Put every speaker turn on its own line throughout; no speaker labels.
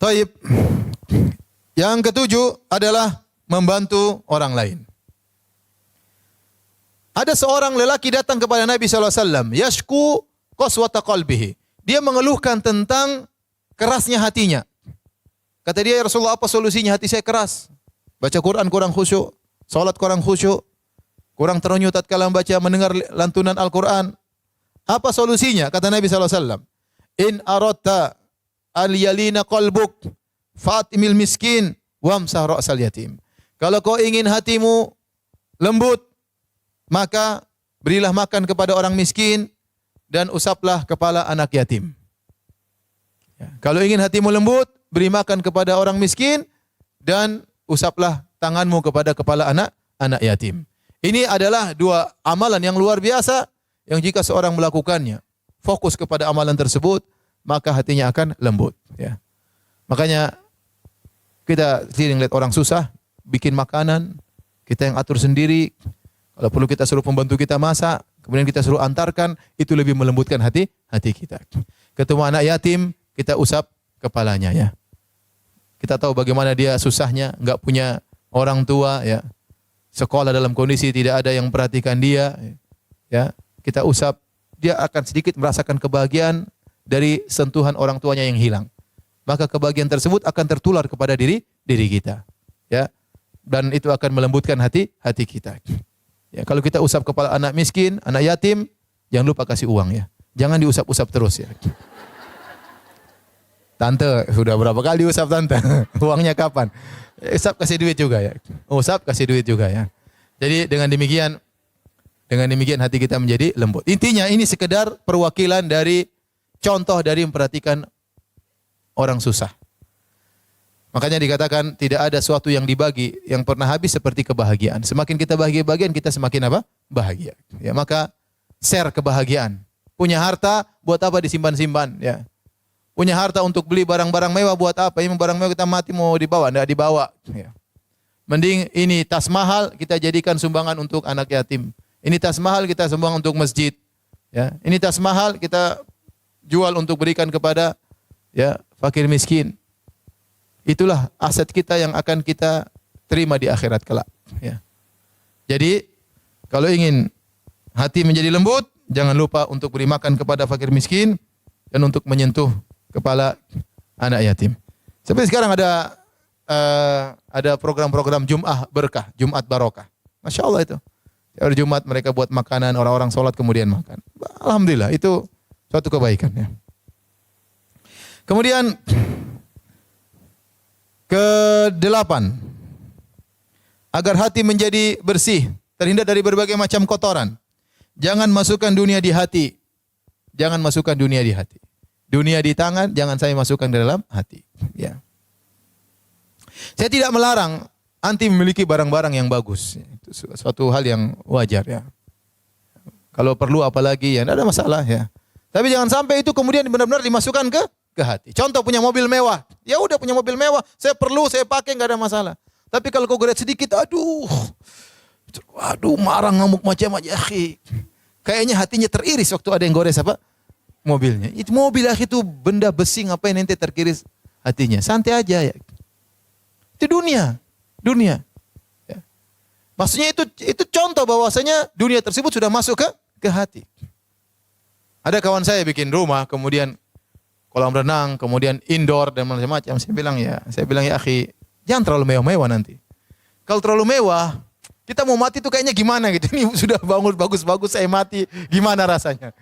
Taib. Yang ketujuh adalah membantu orang lain. Ada seorang lelaki datang kepada Nabi SAW. Yashku qaswata qalbihi. Dia mengeluhkan tentang kerasnya hatinya. Kata dia, ya Rasulullah, apa solusinya? Hati saya keras. Baca Quran kurang khusyuk. Salat kurang khusyuk. Kurang terenyuh tatkala membaca, mendengar lantunan Al-Quran. Apa solusinya? Kata Nabi SAW. In aradta al yalina qalbuk fatimil miskin wamsah ra'sal yatim. Kalau kau ingin hatimu lembut, maka berilah makan kepada orang miskin dan usaplah kepala anak yatim. Ya. Kalau ingin hatimu lembut, beri makan kepada orang miskin dan usaplah tanganmu kepada kepala anak yatim. Ini adalah dua amalan yang luar biasa yang jika seorang melakukannya, fokus kepada amalan tersebut, maka hatinya akan lembut. Ya. Makanya kita sering lihat orang susah, bikin makanan, kita yang atur sendiri. Kalau perlu kita suruh pembantu kita masak, kemudian kita suruh antarkan, itu lebih melembutkan hati kita. Ketemu anak yatim, kita usap kepalanya ya. Kita tahu bagaimana dia susahnya, enggak punya orang tua ya. Sekolah dalam kondisi tidak ada yang perhatikan dia ya. Kita usap, dia akan sedikit merasakan kebahagiaan dari sentuhan orang tuanya yang hilang. Maka kebahagiaan tersebut akan tertular kepada diri kita. Ya. Dan itu akan melembutkan hati kita. Ya, kalau kita usap kepala anak miskin, anak yatim, jangan lupa kasih uang ya. Jangan diusap-usap terus ya. Tante, sudah berapa kali usap tante? Uangnya kapan? Usap kasih duit juga ya. Usap kasih duit juga ya. Jadi dengan demikian hati kita menjadi lembut. Intinya ini sekedar perwakilan dari contoh dari memperhatikan orang susah. Makanya dikatakan tidak ada sesuatu yang dibagi yang pernah habis seperti kebahagiaan. Semakin kita bahagia-bahagian, kita semakin apa? Bahagia. Ya, maka share kebahagiaan. Punya harta buat apa disimpan-simpan ya. Punya harta untuk beli barang-barang mewah buat apa? Ini barang mewah kita mati mau dibawa, enggak dibawa ya. Mending ini tas mahal kita jadikan sumbangan untuk anak yatim. Ini tas mahal kita sumbang untuk masjid. Ya, ini tas mahal kita jual untuk berikan kepada ya fakir miskin. Itulah aset kita yang akan kita terima di akhirat kelak. Ya. Jadi kalau ingin hati menjadi lembut, jangan lupa untuk beri makan kepada fakir miskin dan untuk menyentuh kepala anak yatim. Seperti sekarang ada program-program Jum'ah Berkah, Jumat Barokah. Masya Allah itu. Hari Jumat mereka buat makanan, orang-orang sholat kemudian makan. Alhamdulillah itu suatu kebaikan. Ya. Kemudian ke-8, agar hati menjadi bersih, terhindar dari berbagai macam kotoran. Jangan masukkan dunia di hati. Jangan masukkan dunia di hati. Dunia di tangan, jangan saya masukkan di dalam hati. Ya. Saya tidak melarang anti memiliki barang-barang yang bagus. Itu suatu hal yang wajar ya. Kalau perlu apalagi ya, tidak ada masalah ya. Tapi jangan sampai itu kemudian benar-benar dimasukkan ke hati. Contoh punya mobil mewah. Ya udah punya mobil mewah, saya perlu, saya pakai enggak ada masalah. Tapi kalau kau goret sedikit, aduh marah ngamuk macam-macam. Kayaknya hatinya teriris waktu ada yang gores apa? Mobilnya. Itu mobil itu benda besi, ngapain ente terkiris hatinya? Santai aja ya. Itu dunia. Ya. Maksudnya itu contoh bahwasanya dunia tersebut sudah masuk ke hati. Ada kawan saya bikin rumah, kemudian kolam renang, kemudian indoor dan macam-macam. Saya bilang ya akhi, jangan terlalu mewah-mewah nanti. Kalau terlalu mewah, kita mau mati tuh kayaknya gimana gitu. Ini sudah bangun bagus-bagus, saya mati, gimana rasanya?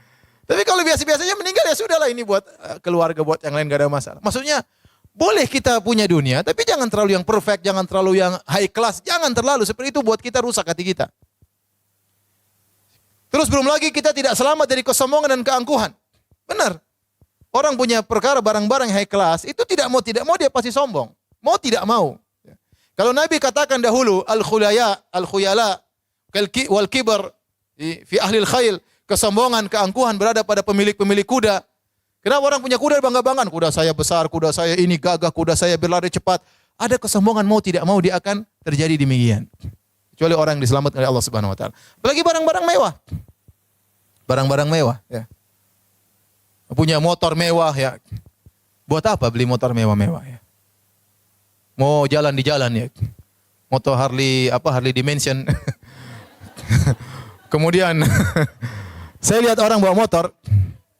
Tapi kalau biasa-biasanya meninggal ya sudahlah, ini buat keluarga, buat yang lain gak ada masalah. Maksudnya boleh kita punya dunia, tapi jangan terlalu yang perfect, jangan terlalu yang high class, jangan terlalu seperti itu buat kita rusak hati kita. Terus belum lagi kita tidak selamat dari kesombongan dan keangkuhan. Benar. Orang punya perkara barang-barang high class, itu tidak mau dia pasti sombong. Mau tidak mau. Kalau Nabi katakan dahulu, al-khuyala, wal kibar, fi ahli al-khayl, kesombongan, keangkuhan berada pada pemilik-pemilik kuda. Kenapa orang punya kuda bangga-banggaan? Kuda saya besar, kuda saya ini gagah, kuda saya berlari cepat. Ada kesombongan, mau tidak mau dia akan terjadi demikian. Kecuali orang yang diselamatkan oleh Allah Subhanahu wa taala. Apalagi barang-barang mewah. Barang-barang mewah, ya. Punya motor mewah ya. Buat apa beli motor mewah-mewah ya? mau jalan di jalan ya. Motor Harley Dimension. Kemudian saya lihat orang bawa motor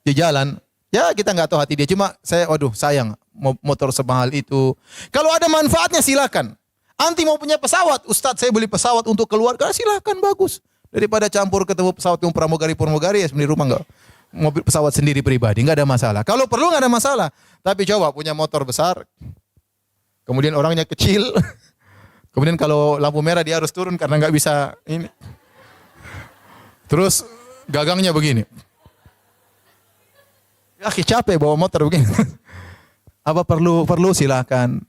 di jalan. Ya kita nggak tahu hati dia. Cuma waduh sayang motor semahal itu. Kalau ada manfaatnya silakan. Anti mau punya pesawat, Ustadz saya beli pesawat untuk keluarga, silakan bagus. Daripada campur ketemu pesawat yang pramugari ya sendiri rumah enggak. Mobil pesawat sendiri pribadi enggak ada masalah. Kalau perlu enggak ada masalah. Tapi coba punya motor besar, kemudian orangnya kecil, kemudian kalau lampu merah dia harus turun karena enggak bisa ini. Terus gagangnya begini. Ya capek bawa motor begini. Apa perlu silakan.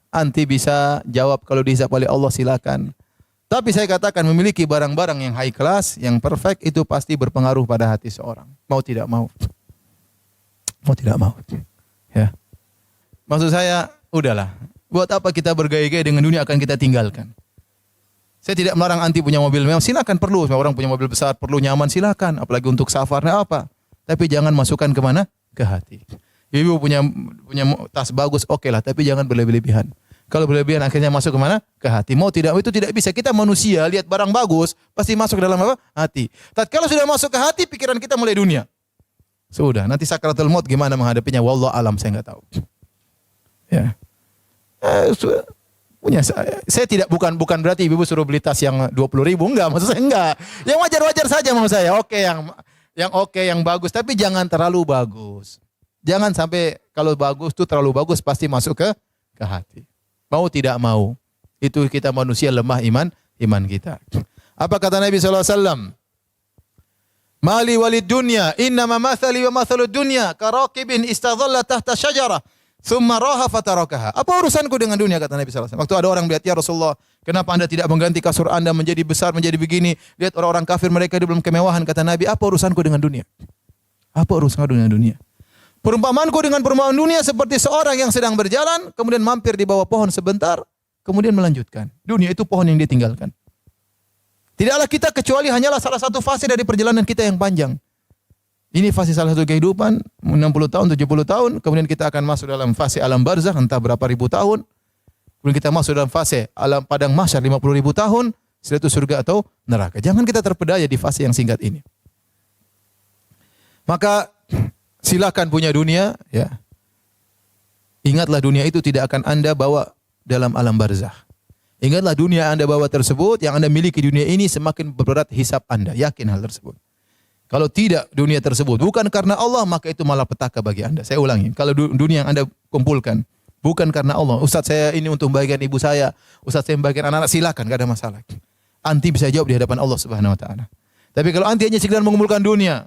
Anti bisa jawab kalau dihisab oleh Allah silakan. Tapi saya katakan memiliki barang-barang yang high class, yang perfect itu pasti berpengaruh pada hati seorang. Mau tidak mau. Mau tidak mau. Ya. Maksud saya, udahlah. Buat apa kita bergaya-gaya dengan dunia akan kita tinggalkan. Saya tidak melarang anti punya mobil mewah, silakan perlu. Orang punya mobil besar perlu nyaman silakan, apalagi untuk safarnya apa. Tapi jangan masukkan kemana? Ke hati. Ibu punya tas bagus, oke lah, tapi jangan berlebihan. Kalau berlebihan akhirnya masuk kemana? Ke hati. Mau tidak itu tidak bisa. Kita manusia lihat barang bagus pasti masuk ke dalam apa? Hati. Tatkala sudah masuk ke hati, pikiran kita mulai dunia. Sudah. Nanti sakratul maut gimana menghadapinya? Wallahu alam, saya nggak tahu. Ya. Punya saya tidak bukan berarti ibu suruh beli tas yang 20.000 enggak, maksud saya enggak. Yang wajar-wajar saja maksud saya. Oke yang bagus tapi jangan terlalu bagus. Jangan sampai kalau bagus tuh terlalu bagus pasti masuk ke hati. Mau tidak mau. Itu kita manusia lemah iman kita. Apa kata Nabi sallallahu alaihi wasallam? Mali walid dunya innama mathali wa mathalud dunya karaqibin istadhalla tahta syajarah thumma raha fatarakaha. Apa urusanku dengan dunia kata Nabi sallallahu alaihi wasallam. Waktu ada orang melihat, ya Rasulullah, kenapa Anda tidak mengganti kasur Anda menjadi besar, menjadi begini? Lihat orang-orang kafir mereka di dalam kemewahan. Kata Nabi, apa urusanku dengan dunia? Apa urusanku dengan dunia? Perumpamaanku dengan perumpamaan dunia seperti seorang yang sedang berjalan, kemudian mampir di bawah pohon sebentar, kemudian melanjutkan. Dunia itu pohon yang ditinggalkan. Tidaklah kita kecuali hanyalah salah satu fase dari perjalanan kita yang panjang. Ini fase salah satu kehidupan, 60 tahun, 70 tahun, kemudian kita akan masuk dalam fase alam barzakh, entah berapa ribu tahun. Kemudian kita masuk dalam fase alam padang mahsyar 50.000 tahun, setelah itu surga atau neraka. Jangan kita terpedaya di fase yang singkat ini. Maka silakan punya dunia, ya. Ingatlah dunia itu tidak akan Anda bawa dalam alam barzakh. Ingatlah dunia Anda bawa tersebut, yang Anda miliki dunia ini semakin berat hisab Anda. Yakin hal tersebut. Kalau tidak dunia tersebut bukan karena Allah, maka itu malah petaka bagi Anda. Saya ulangi, kalau dunia yang Anda kumpulkan bukan karena Allah. Ustaz saya ini untuk bagian ibu saya, Ustaz saya bagian anak-anak, silakan, enggak ada masalah. Anti bisa jawab di hadapan Allah Subhanahu wa taala. Tapi kalau anti hanya sekedar mengumpulkan dunia,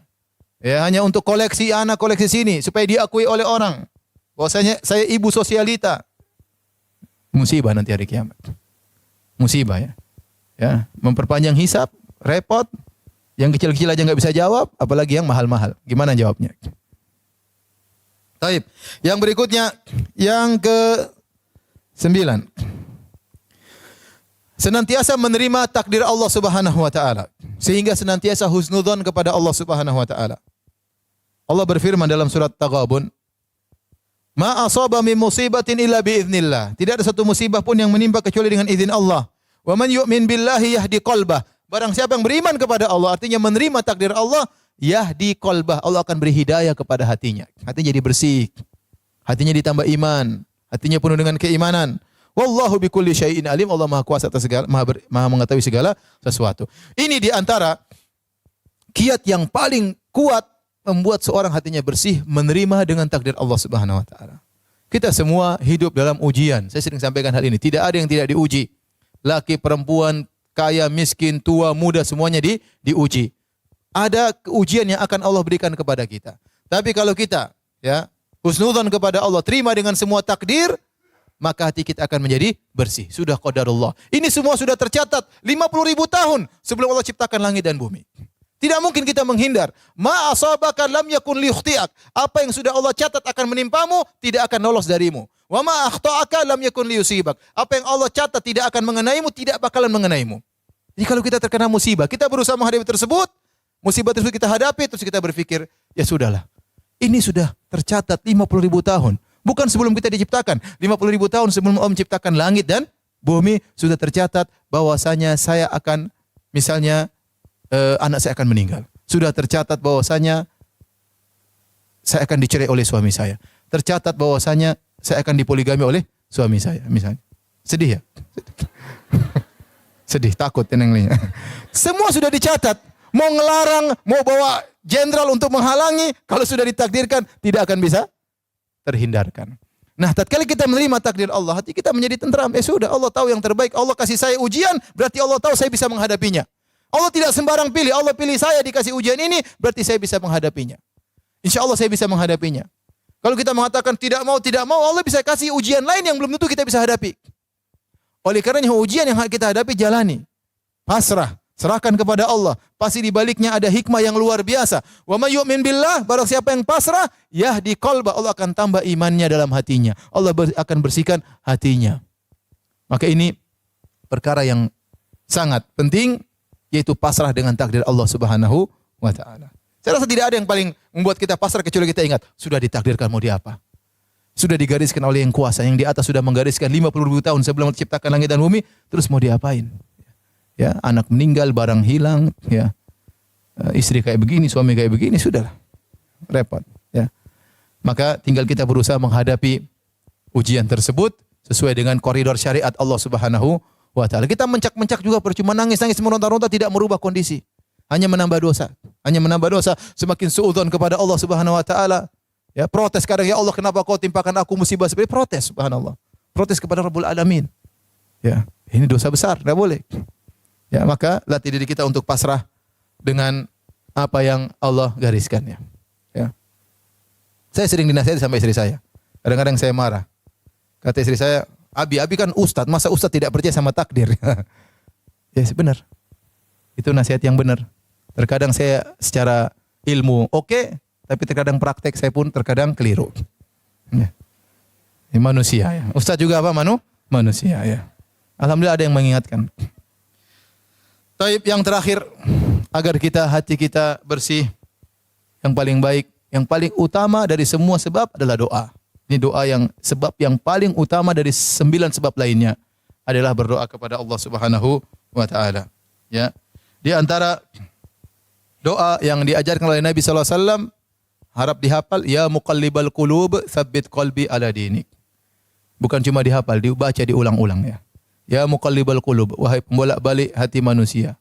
ya hanya untuk koleksi anak, koleksi sini supaya diakui oleh orang bahwasanya saya ibu sosialita, musibah nanti hari kiamat. Musibah ya. Ya, memperpanjang hisab, repot. Yang kecil-kecil aja nggak bisa jawab, apalagi yang mahal-mahal. Gimana jawabnya? Taib. Yang berikutnya, yang ke-9. Senantiasa menerima takdir Allah Subhanahu wa taala, sehingga senantiasa husnudzon kepada Allah Subhanahu wa taala. Allah berfirman dalam surat Taghabun, "Ma asaba min musibatin illa bi idznillah." Tidak ada satu musibah pun yang menimpa kecuali dengan izin Allah. "Wa man yu'min billahi yahdi qalbah." Barang siapa yang beriman kepada Allah, artinya menerima takdir Allah, yahdi qalbah, Allah akan beri hidayah kepada hatinya. Hatinya jadi bersih, hatinya ditambah iman, hatinya penuh dengan keimanan. Wallahu bikulli syai'in alim. Allah Maha kuasa atas segala, maha mengetahui segala sesuatu. Ini di antara kiat yang paling kuat membuat seorang hatinya bersih, menerima dengan takdir Allah Subhanahu wa taala. Kita semua hidup dalam ujian. Saya sering sampaikan hal ini. Tidak ada yang tidak diuji. Laki, perempuan, kaya, miskin, tua, muda, semuanya diuji. Ada ujian yang akan Allah berikan kepada kita. Tapi kalau kita ya husnudzon kepada Allah, terima dengan semua takdir, maka hati kita akan menjadi bersih. Sudah qadarullah. Ini semua sudah tercatat 50.000 tahun sebelum Allah ciptakan langit dan bumi. Tidak mungkin kita menghindar. Ma asabaka lam yakun liyukhti'ak. Apa yang sudah Allah catat akan menimpamu, tidak akan lolos darimu. Wa ma akhta'aka lam yakun liyusibak. Apa yang Allah catat tidak akan mengenaimu, tidak bakalan mengenaimu. Jadi kalau kita terkena musibah, kita berusaha menghadapi tersebut, musibah tersebut kita hadapi, terus kita berpikir, ya sudahlah. Ini sudah tercatat 50.000 tahun. Bukan sebelum kita diciptakan. 50.000 tahun sebelum Allah menciptakan langit dan bumi sudah tercatat bahwasanya saya akan, misalnya anak saya akan meninggal. Sudah tercatat bahwasanya saya akan dicerai oleh suami saya. Tercatat bahwasanya saya akan dipoligami oleh suami saya, misalnya. Sedih ya? Sedih, takut tenengnya. Semua sudah dicatat. Mau ngelarang, mau bawa jenderal untuk menghalangi, kalau sudah ditakdirkan tidak akan bisa terhindarkan. Nah, tatkala kita menerima takdir Allah, hati kita menjadi tentram. Sudah, Allah tahu yang terbaik. Allah kasih saya ujian, berarti Allah tahu saya bisa menghadapinya. Allah tidak sembarang pilih. Allah pilih saya dikasih ujian ini, berarti saya bisa menghadapinya. Insya Allah saya bisa menghadapinya. Kalau kita mengatakan tidak mau, Allah bisa kasih ujian lain yang belum tentu kita bisa hadapi. Oleh karenanya ujian yang kita hadapi jalani. Pasrah, serahkan kepada Allah. Pasti di baliknya ada hikmah yang luar biasa. Wa may yu'min billah, barang siapa yang pasrah, yahdi qalba, Allah akan tambah imannya dalam hatinya. Allah akan bersihkan hatinya. Maka ini perkara yang sangat penting, yaitu pasrah dengan takdir Allah Subhanahu wa taala. Saya rasa tidak ada yang paling membuat kita pasrah kecuali kita ingat, sudah ditakdirkan mau diapa. Sudah digariskan oleh yang kuasa, yang di atas sudah menggariskan 50.000 tahun sebelum menciptakan langit dan bumi, terus mau diapain? Ya, anak meninggal, barang hilang, ya. Istri kayak begini, suami kayak begini, sudahlah. Repot, ya. Maka tinggal kita berusaha menghadapi ujian tersebut sesuai dengan koridor syariat Allah Subhanahu wa taala. Kita mencak-mencak juga percuma, nangis-nangis meronta-ronta tidak merubah kondisi. Hanya menambah dosa. Hanya menambah dosa, semakin suudzon kepada Allah Subhanahu wa taala. Ya, protes kadang, ya Allah kenapa kau timpakan aku musibah seperti ini? Protes, subhanallah. Protes kepada Rabbul Alamin. Ya, ini dosa besar, tidak boleh. Ya, maka latih diri kita untuk pasrah dengan apa yang Allah gariskan, ya. Ya. Saya sering dinasihati sama istri saya. Kadang-kadang saya marah. Kata istri saya, Abi kan ustadz, masa ustadz tidak percaya sama takdir? Ya, benar. Itu nasihat yang benar. Terkadang saya secara ilmu oke, tapi terkadang praktek saya pun terkadang keliru. Ya. Ini manusia, ya. Ustaz juga apa manusia, ya. Alhamdulillah ada yang mengingatkan. Taib, yang terakhir, agar hati kita bersih, yang paling baik, yang paling utama dari semua sebab adalah doa. Ini doa yang sebab yang paling utama dari 9 sebab lainnya adalah berdoa kepada Allah Subhanahu wa taala. Ya. Di antara doa yang diajarkan oleh Nabi sallallahu alaihi wasallam, harap dihafal, ya muqallibal qulub tsabbit qalbi ala dinik. Bukan cuma dihafal, dibaca diulang-ulang, ya. Ya muqallibal qulub, wahai pembolak-balik hati manusia.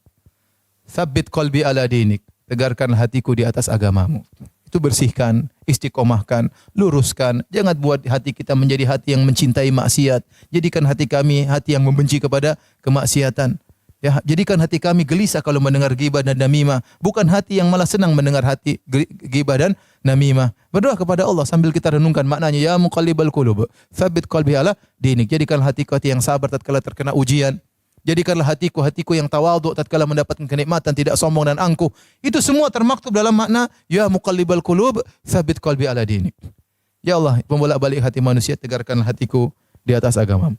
Tsabbit qalbi ala dinik, tegarkan hatiku di atas agamamu. Itu bersihkan, istiqomahkan, luruskan. Jangan buat hati kita menjadi hati yang mencintai maksiat. Jadikan hati kami hati yang membenci kepada kemaksiatan. Ya, jadikan hati kami gelisah kalau mendengar ghibah dan namimah, bukan hati yang malah senang mendengar hati ghibah dan namimah. Berdoa kepada Allah sambil kita renungkan maknanya, ya muqallibal qulub, tsabbit qalbi ala dinik. Jadikan hatiku hati yang sabar tatkala terkena ujian. Jadikanlah hatiku yang tawadhu tatkala mendapatkan kenikmatan, tidak sombong dan angkuh. Itu semua termaktub dalam makna ya muqallibal qulub, tsabbit qalbi ala dinik. Ya Allah, pembolak-balik hati manusia, tegarkan hatiku di atas agamamu.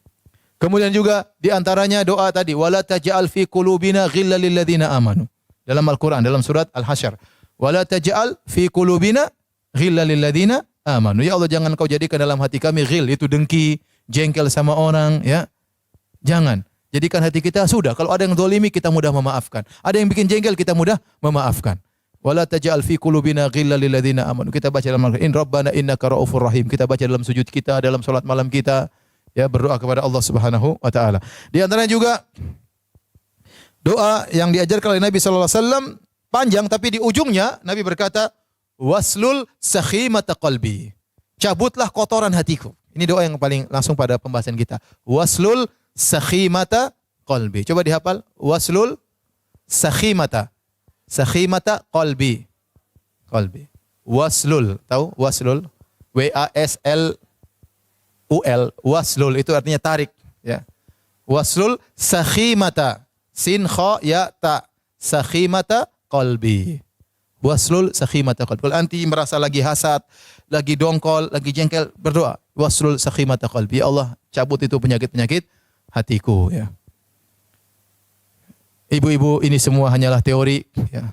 Kemudian juga di antaranya doa tadi, wala taj'al fi qulubina ghillal lil ladzina amanu. Dalam Al-Qur'an, dalam surat Al-Hasyr. Wala taj'al fi qulubina ghillal lil ladzina amanu. Ya Allah, jangan kau jadikan dalam hati kami ghil, itu dengki, jengkel sama orang, ya. Jangan. Jadikan hati kita sudah, kalau ada yang zalimi kita mudah memaafkan. Ada yang bikin jengkel kita mudah memaafkan. Wala taj'al fi qulubina ghillal lil ladzina amanu. Kita baca dalam Al-Qur'an, in rabbana innaka raufur rahim. Kita baca dalam sujud kita, dalam salat malam kita. Ya, berdoa kepada Allah Subhanahu wa taala. Di antaranya juga doa yang diajarkan oleh Nabi sallallahu alaihi wasallam panjang, tapi di ujungnya Nabi berkata, waslul sakhimata qalbi. Cabutlah kotoran hatiku. Ini doa yang paling langsung pada pembahasan kita. Waslul sakhimata qalbi. Coba dihafal. Waslul sakhimata qalbi. Qalbi. Waslul, tahu waslul? W A S L waslul itu artinya tarik, ya. Waslul sakhimata, sin kha ya ta, sakhimata qalbi. Waslul sakhimata qalbi. Kalau anti merasa lagi hasad, lagi dongkol, lagi jengkel, berdoa, waslul sakhimata qalbi. Ya Allah, cabut itu penyakit-penyakit hatiku, ya. Ibu-ibu, ini semua hanyalah teori, ya.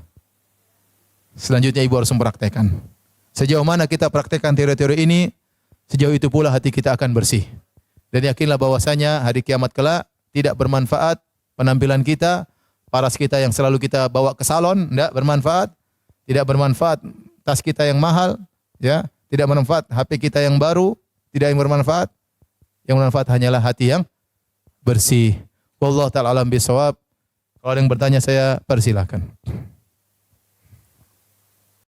Selanjutnya ibu harus mempraktekkan. Sejauh mana kita praktekkan teori-teori ini, sejauh itu pula hati kita akan bersih. Dan yakinlah bahwasanya hari kiamat kelak tidak bermanfaat penampilan kita, paras kita yang selalu kita bawa ke salon, tidak bermanfaat. Tidak bermanfaat tas kita yang mahal, ya, tidak bermanfaat HP kita yang baru, tidak yang bermanfaat. Yang bermanfaat hanyalah hati yang bersih. Wallahu ta'ala alam bisawab. Kalau ada yang bertanya saya persilahkan.